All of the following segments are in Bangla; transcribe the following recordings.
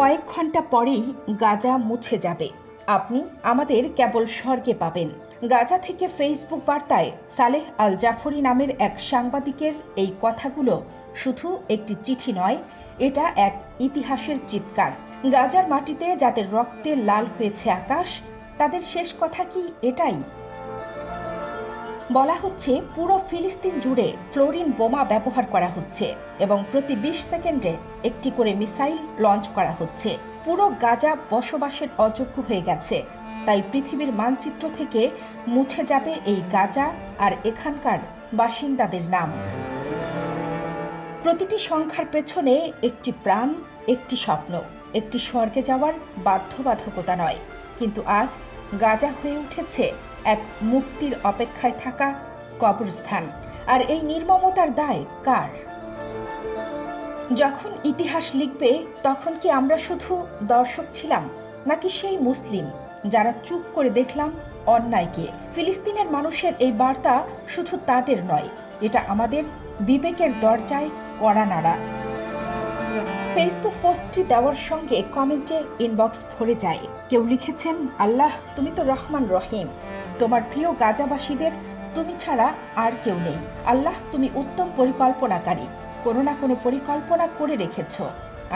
কয়েক ঘন্টা পরেই গাজা মুছে যাবে, আপনি আমাদের কেবল স্বর্গে পাবেন। গাজা থেকে ফেসবুক বার্তায় সালেহ আল জাফরি নামের এক সাংবাদিকের এই কথাগুলো শুধু একটি চিঠি নয়, এটা এক ইতিহাসের চিৎকার। গাজার মাটিতে যাদের রক্তে লাল হয়েছে আকাশ, তাদের শেষ কথা কি এটাই? বলা হচ্ছে পুরো ফিলিস্তিন জুড়ে ফ্লোরিন বোমা ব্যবহার করা হচ্ছে এবং প্রতি ২০ সেকেন্ডে একটি করে মিসাইল লঞ্চ করা হচ্ছে। পুরো গাজা বসবাসের অযোগ্য হয়ে গেছে, তাই পৃথিবীর মানচিত্র থেকে মুছে যাবে এই গাজা আর এখানকার বাসিন্দাদের নাম। প্রতিটি সংখ্যার পেছনে একটি প্রাণ, একটি স্বপ্ন, একটি স্বর্গে যাওয়ার বাধ্যবাধকতা নয়। কিন্তু আজ গাজা হয়ে উঠেছে এক মুক্তির অপেক্ষায় থাকা কবরস্থান। আর এই নির্মমতার দায় কার? যখন ইতিহাস লিখবে, তখন কি আমরা শুধু দর্শক ছিলাম, নাকি সেই মুসলিম যারা চুপ করে দেখলাম অন্যায়কে? ফিলিস্তিনের মানুষের এই বার্তা শুধু তাদের নয়, এটা আমাদের বিবেকের দরজায় কড়া নাড়া। ফেসবুক পোস্টটি দেওয়ার সঙ্গে কমেন্টে ইনবক্স ভরে যায়। কেউ লিখেছেন, আল্লাহ তুমি তো রহমান রহিম, তোমার প্রিয় গাজাবাসীদের তুমি ছাড়া আর কেউ নেই। আল্লাহ তুমি উত্তম পরিকল্পনাকারী, কোনো না কোনো পরিকল্পনা করে রেখেছ।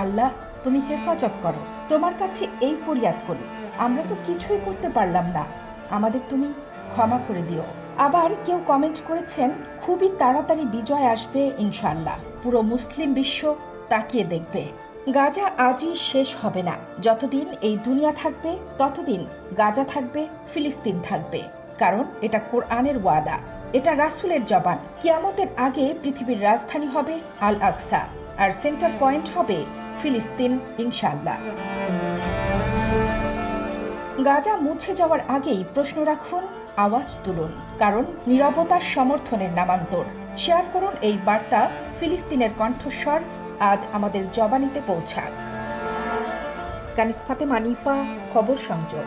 আল্লাহ তুমি হেফাজত করো, তোমার কাছে এই ফরিয়াদ করি, আমরা তো কিছুই করতে পারলাম না, আমাদের তুমি ক্ষমা করে দিও। আবার কেউ কমেন্ট করেছেন, খুবই তাড়াতাড়ি বিজয় আসবে ইনশাআল্লাহ, পুরো মুসলিম বিশ্ব তাকিয়ে দেখবে। গাজা আজই শেষ হবে না। যতদিন এই দুনিয়া থাকবে, ততদিন গাজা থাকবে, ফিলিস্তিন থাকবে। কারণ এটা কোরআনের ওয়াদা, এটা রাসূলের জবান। কিয়ামতের আগে পৃথিবীর রাজধানী হবে আল আকসা, আর সেন্টার পয়েন্ট হবে ফিলিস্তিন ইনশাআল্লাহ। গাজা মুছে যাওয়ার আগেই প্রশ্ন রাখুন, আওয়াজ তুলুন, কারণ নীরবতার সমর্থনের নামান্তর। শেয়ার করুন এই বার্তা, ফিলিস্তিনের কণ্ঠস্বর আজ আমাদের জবানিতে পৌঁছাক। কানিস ফাতেমা নিপা, খবর সংযোগ।